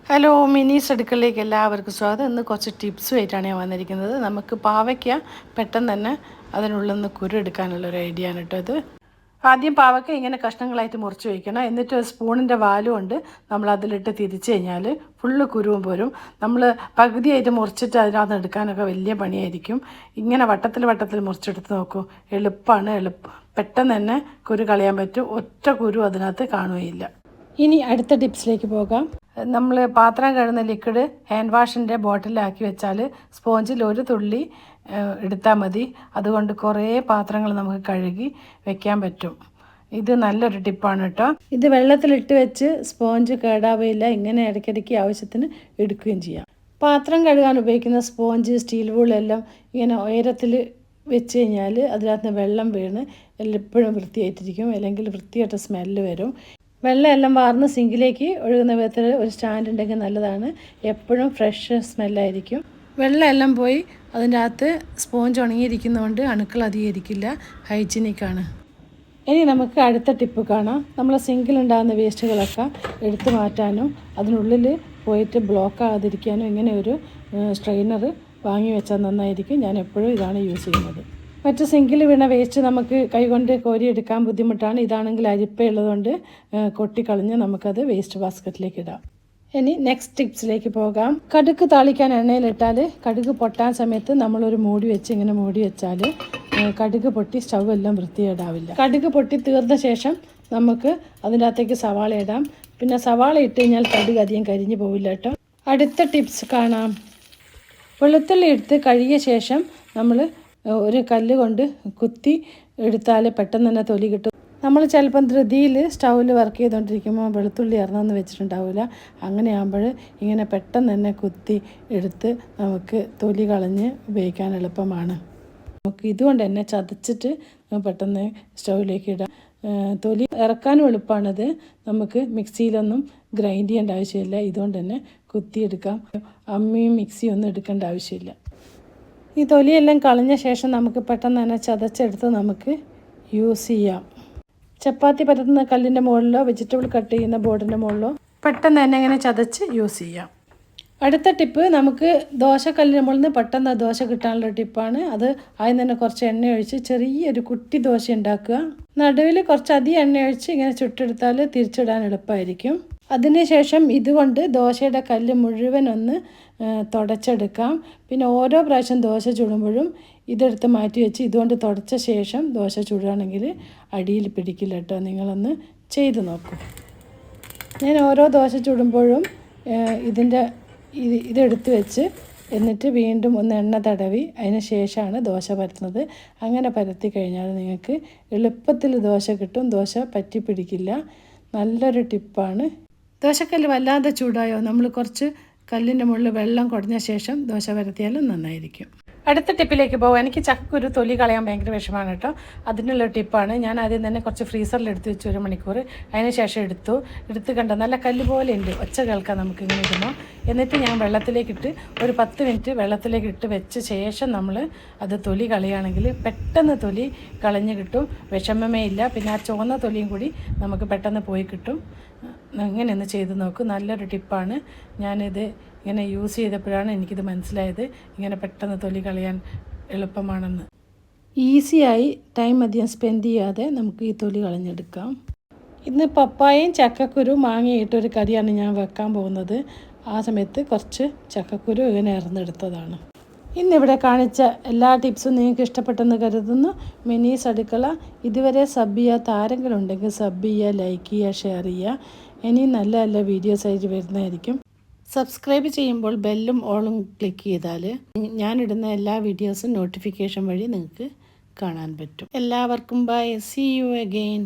Hello മിനീസ് അടുക്കളയിലേക്ക് എല്ലാവർക്കും സ്വാഗതം. ഇന്ന് കുറച്ച് ടിപ്സുമായിട്ടാണ് ഞാൻ വന്നിരിക്കുന്നത്. നമുക്ക് പാവയ്ക്ക പെട്ടെന്ന് തന്നെ അതിനുള്ളിൽ നിന്ന് കുരു എടുക്കാനുള്ളൊരു ഐഡിയ ആണ് കേട്ടോ ഇത്. ആദ്യം പാവയ്ക്ക ഇങ്ങനെ കഷ്ണങ്ങളായിട്ട് മുറിച്ച് വയ്ക്കണം. എന്നിട്ട് ഒരു സ്പൂണിൻ്റെ വാലും കൊണ്ട് നമ്മൾ അതിലിട്ട് തിരിച്ച് കഴിഞ്ഞാൽ ഫുള്ള് കുരുവും പോരും. നമ്മൾ പകുതിയായിട്ട് മുറിച്ചിട്ട് അതിനകത്ത് എടുക്കാനൊക്കെ വലിയ പണിയായിരിക്കും. ഇങ്ങനെ വട്ടത്തിൽ മുറിച്ചെടുത്ത് നോക്കൂ, എളുപ്പമാണ്. പെട്ടെന്ന് തന്നെ കുരു കളയാൻ പറ്റും. ഒറ്റ കുരു അതിനകത്ത് കാണുകയില്ല. ഇനി അടുത്ത ടിപ്സിലേക്ക് പോകാം. നമ്മൾ പാത്രം കഴുകുന്ന ലിക്വിഡ് ഹാൻഡ് വാഷിൻ്റെ ബോട്ടിലാക്കി വെച്ചാൽ സ്പോഞ്ചിൽ ഒരു തുള്ളി എടുത്താൽ മതി. അതുകൊണ്ട് കുറേ പാത്രങ്ങൾ നമുക്ക് കഴുകി വെക്കാൻ പറ്റും. ഇത് നല്ലൊരു ടിപ്പാണ് കേട്ടോ. ഇത് വെള്ളത്തിലിട്ട് വെച്ച് സ്പോഞ്ച് കേടാവുകയില്ല. ഇങ്ങനെ ഇടയ്ക്കിടയ്ക്ക് ആവശ്യത്തിന് എടുക്കുകയും ചെയ്യാം. പാത്രം കഴുകാൻ ഉപയോഗിക്കുന്ന സ്പോഞ്ച്, സ്റ്റീൽ വൂളെല്ലാം ഇങ്ങനെ ഉയരത്തിൽ വെച്ച് കഴിഞ്ഞാൽ അതിനകത്ത് വെള്ളം വീണ് എപ്പോഴും വൃത്തിയായിട്ടിരിക്കും. അല്ലെങ്കിൽ വൃത്തിയായിട്ട് സ്മെല്ല് വരും. വെള്ളം എല്ലാം വാർന്ന് സിങ്കിലേക്ക് ഒഴുകുന്ന വിധത്തിൽ ഒരു സ്റ്റാൻഡ് ഉണ്ടെങ്കിൽ നല്ലതാണ്. എപ്പോഴും ഫ്രഷ് സ്മെല്ലായിരിക്കും. വെള്ളം എല്ലാം പോയി അതിൻ്റെ അകത്ത് സ്പോഞ്ച് ഉണങ്ങിയിരിക്കുന്നതുകൊണ്ട് അണുക്കൾ അധികം ഇരിക്കില്ല. ഹൈജീനിക്കാണ്. ഇനി നമുക്ക് അടുത്ത ടിപ്പ് കാണാം. നമ്മൾ സിങ്കിലുണ്ടാകുന്ന വേസ്റ്റുകളൊക്കെ എടുത്തു മാറ്റാനും അതിനുള്ളിൽ പോയിട്ട് ബ്ലോക്ക് ആകാതിരിക്കാനും ഇങ്ങനെ ഒരു സ്ട്രെയിനർ വാങ്ങി വെച്ചാൽ നന്നായിരിക്കും. ഞാൻ എപ്പോഴും ഇതാണ് യൂസ് ചെയ്യുന്നത്. മറ്റ് സിങ്കിൽ വീണ വേസ്റ്റ് നമുക്ക് കൈകൊണ്ട് കോരിയെടുക്കാൻ ബുദ്ധിമുട്ടാണ്. ഇതാണെങ്കിൽ അരിപ്പയുള്ളതുകൊണ്ട് കൊട്ടിക്കളഞ്ഞ് നമുക്കത് വേസ്റ്റ് ബാസ്ക്കറ്റിലേക്ക് ഇടാം. ഇനി നെക്സ്റ്റ് ടിപ്സിലേക്ക് പോകാം. കടുക് താളിക്കാൻ എണ്ണയിലിട്ടാൽ കടുക് പൊട്ടാൻ സമയത്ത് നമ്മളൊരു മൂടി വെച്ച് ഇങ്ങനെ മൂടി വെച്ചാൽ കടുക് പൊട്ടി സ്റ്റൗ എല്ലാം വൃത്തികേടാവില്ല. കടുക് പൊട്ടി തീർന്ന ശേഷം നമുക്ക് അതിൻ്റെ അകത്തേക്ക് സവാള ഇടാം. പിന്നെ സവാള ഇട്ട് കഴിഞ്ഞാൽ കടുക് അധികം കരിഞ്ഞു പോവില്ല കേട്ടോ. അടുത്ത ടിപ്സ് കാണാം. വെളുത്തുള്ളി എടുത്ത് കഴുകിയ ശേഷം നമ്മൾ ഒരു കല്ല് കൊണ്ട് കുത്തി എടുത്താൽ പെട്ടെന്ന് തന്നെ തൊലി കിട്ടും. നമ്മൾ ചിലപ്പം ധൃതിയിൽ സ്റ്റൗവിൽ വർക്ക് ചെയ്തുകൊണ്ടിരിക്കുമ്പോൾ വെളുത്തുള്ളി ഇറന്നൊന്നും വെച്ചിട്ടുണ്ടാവില്ല. അങ്ങനെ ആകുമ്പോൾ ഇങ്ങനെ പെട്ടെന്ന് തന്നെ കുത്തി എടുത്ത് നമുക്ക് തൊലി കളഞ്ഞ് ഉപയോഗിക്കാൻ എളുപ്പമാണ്. നമുക്ക് ഇതുകൊണ്ട് തന്നെ ചതച്ചിട്ട് പെട്ടെന്ന് സ്റ്റൗവിലേക്ക് ഇടാം. തൊലി ഇറക്കാനും എളുപ്പമാണത്. നമുക്ക് മിക്സിയിലൊന്നും ഗ്രൈൻഡ് ചെയ്യേണ്ട ആവശ്യമില്ല. ഇതുകൊണ്ട് തന്നെ കുത്തിയെടുക്കാം. അമ്മിയും മിക്സിയും ഒന്നും എടുക്കേണ്ട ആവശ്യമില്ല. ഈ തൊലിയെല്ലാം കളഞ്ഞ ശേഷം നമുക്ക് പെട്ടെന്ന് തന്നെ ചതച്ചെടുത്ത് നമുക്ക് യൂസ് ചെയ്യാം. ചപ്പാത്തി പരത്തുന്ന കല്ലിൻ്റെ മുകളിലോ വെജിറ്റബിൾ കട്ട് ചെയ്യുന്ന ബോർഡിൻ്റെ മുകളിലോ പെട്ടെന്ന് തന്നെ ഇങ്ങനെ ചതച്ച് യൂസ് ചെയ്യാം. അടുത്ത ടിപ്പ് നമുക്ക് ദോശക്കല്ലിന് മുകളിൽ നിന്ന് പെട്ടെന്ന് ദോശ കിട്ടാനുള്ള ടിപ്പാണ്. അത് ആദ്യം തന്നെ കുറച്ച് എണ്ണ ഒഴിച്ച് ചെറിയൊരു കുട്ടി ദോശ ഉണ്ടാക്കുക. നടുവിൽ കുറച്ചധികം എണ്ണ ഒഴിച്ച് ഇങ്ങനെ ചുട്ടെടുത്താൽ തിരിച്ചിടാൻ എളുപ്പമായിരിക്കും. അതിനുശേഷം ഇതുകൊണ്ട് ദോശയുടെ കല്ല് മുഴുവൻ ഒന്ന് തുടച്ചെടുക്കാം. പിന്നെ ഓരോ പ്രാവശ്യം ദോശ ചുടുമ്പോഴും ഇതെടുത്ത് മാറ്റി വെച്ച് ഇതുകൊണ്ട് തുടച്ച ശേഷം ദോശ ചുടുകയാണെങ്കിൽ അടിയിൽ പിടിക്കില്ല കേട്ടോ. നിങ്ങളൊന്ന് ചെയ്ത് നോക്കൂ. ഞാൻ ഓരോ ദോശ ചുടുമ്പോഴും ഇതെടുത്ത് വെച്ച് എന്നിട്ട് വീണ്ടും ഒന്ന് എണ്ണ തടവി അതിന് ശേഷമാണ് ദോശ പരത്തുന്നത്. അങ്ങനെ പരത്തി കഴിഞ്ഞാൽ നിങ്ങൾക്ക് എളുപ്പത്തിൽ ദോശ കിട്ടും. ദോശ പറ്റി പിടിക്കില്ല. നല്ലൊരു ടിപ്പാണ്. ദോശക്കല്ല് വല്ലാതെ ചൂടായോ നമ്മൾ കുറച്ച് കല്ലിൻ്റെ മുകളിൽ വെള്ളം കുടഞ്ഞ ശേഷം ദോശ പരത്തിയാലും നന്നായിരിക്കും. അടുത്ത ടിപ്പിലേക്ക് പോകാം. എനിക്ക് ചക്കക്കുരു തൊലി കളയാൻ ഭയങ്കര വിഷമമാണ് കേട്ടോ. അതിനുള്ള ടിപ്പാണ്. ഞാൻ ആദ്യം തന്നെ കുറച്ച് ഫ്രീസറിൽ എടുത്ത് വെച്ച് 1 മണിക്കൂർ. അതിന് ശേഷം എടുത്ത് കണ്ട നല്ല കല്ല് പോലെ ഉണ്ട്. ഒച്ച കേൾക്കാം നമുക്ക് ഇങ്ങനെ ഇടുമ്പോൾ. എന്നിട്ട് ഞാൻ വെള്ളത്തിലേക്കിട്ട് ഒരു 10 മിനിറ്റ് വെള്ളത്തിലേക്കിട്ട് വെച്ച ശേഷം നമ്മൾ അത് തൊലി കളയുകയാണെങ്കിൽ പെട്ടെന്ന് തൊലി കളഞ്ഞ് കിട്ടും. വിഷമമേ ഇല്ല. പിന്നെ ആ ചുവന്ന തൊലിയും കൂടി നമുക്ക് പെട്ടെന്ന് പോയി കിട്ടും. ഇങ്ങനെ ഒന്ന് ചെയ്ത് നോക്കൂ. നല്ലൊരു ടിപ്പാണ്. ഞാനിത് ഇങ്ങനെ യൂസ് ചെയ്തപ്പോഴാണ് എനിക്കിത് മനസ്സിലായത്. ഇങ്ങനെ പെട്ടെന്ന് തൊലി കളയാൻ എളുപ്പമാണെന്ന്. ഈസിയായി ടൈം അധികം സ്പെൻഡ് ചെയ്യാതെ നമുക്ക് ഈ തൊലി കളഞ്ഞെടുക്കാം. ഇന്ന് പപ്പായയും ചക്കക്കുരു മാങ്ങയിട്ടൊരു കറിയാണ് ഞാൻ വെക്കാൻ പോകുന്നത്. ആ സമയത്ത് കുറച്ച് ചക്കക്കുരു ഇങ്ങനെ ഇറന്നെടുത്തതാണ്. ഇന്നിവിടെ കാണിച്ച എല്ലാ ടിപ്സും നിങ്ങൾക്ക് ഇഷ്ടപ്പെട്ടെന്ന് കരുതുന്നു. മിനീസ് അടുക്കള ഇതുവരെ സബ് ചെയ്യാത്ത ആരെങ്കിലും ഉണ്ടെങ്കിൽ സബ് ചെയ്യുക, ലൈക്ക് ചെയ്യുക, ഷെയർ ചെയ്യുക. ഇനി നല്ല നല്ല വീഡിയോസ് ആയിട്ട് വരുന്നതായിരിക്കും. സബ്സ്ക്രൈബ് ചെയ്യുമ്പോൾ ബെല്ലും ഓളും ക്ലിക്ക് ചെയ്താൽ ഞാനിടുന്ന എല്ലാ വീഡിയോസും നോട്ടിഫിക്കേഷൻ വഴി നിങ്ങൾക്ക് കാണാൻ പറ്റും. എല്ലാവർക്കും ബൈ. See you again.